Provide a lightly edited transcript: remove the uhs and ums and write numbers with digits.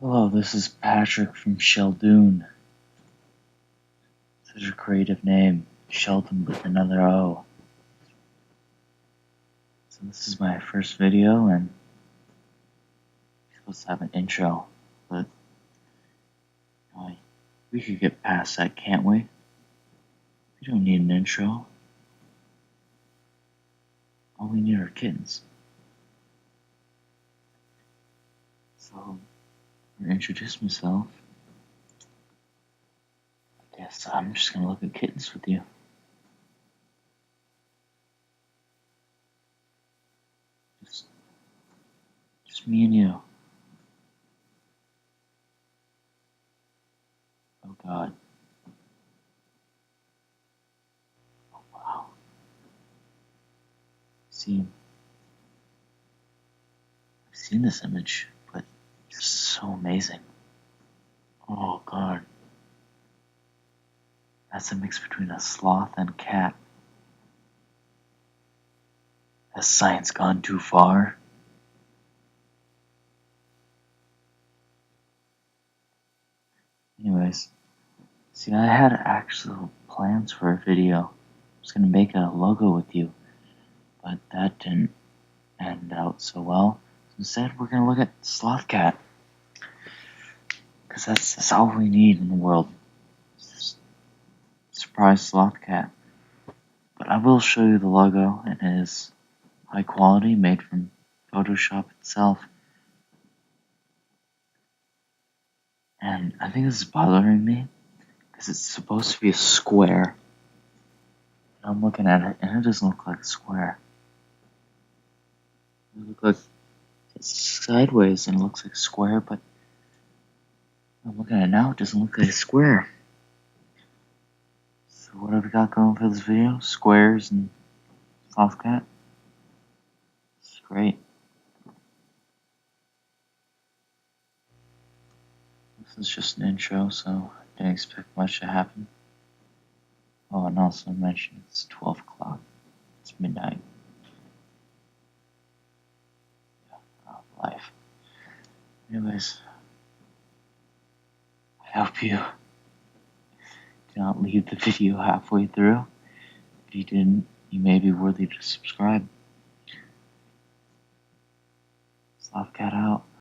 Hello, this is Patrick from Sheldon. Such a creative name. Sheldon with another O. So this is my first video and I'm supposed to have an intro, but we could get past that, can't we? We don't need an intro. All we need are kittens. So, I'm gonna introduce myself. I guess I'm just gonna look at kittens with you. Just me and you. Oh God. Oh wow. See, I've seen this image, but it's so amazing. Oh God. That's a mix between a sloth and cat. Has science gone too far? Anyways, see, I had actual plans for a video. I was gonna make a logo with you, but that didn't end out so well. So instead, we're gonna look at Sloth Cat, because that's all we need in the world. Surprise Sloth Cat. But I will show you the logo. It is high quality, made from Photoshop itself. And I think this is bothering me, because it's supposed to be a square. I'm looking at it, and it doesn't look like a square. It looks like it's sideways, and it looks like a square, but I'm looking at it now, it doesn't look like a square. So what have we got going for this video? Squares and Sloth Cat? It's great. This is just an intro, so I didn't expect much to happen. Oh, and also mention it's 12 o'clock. It's midnight. Life. Anyways, I hope you do not leave the video halfway through. If you didn't, you may be worthy to subscribe. Sloth Cat out.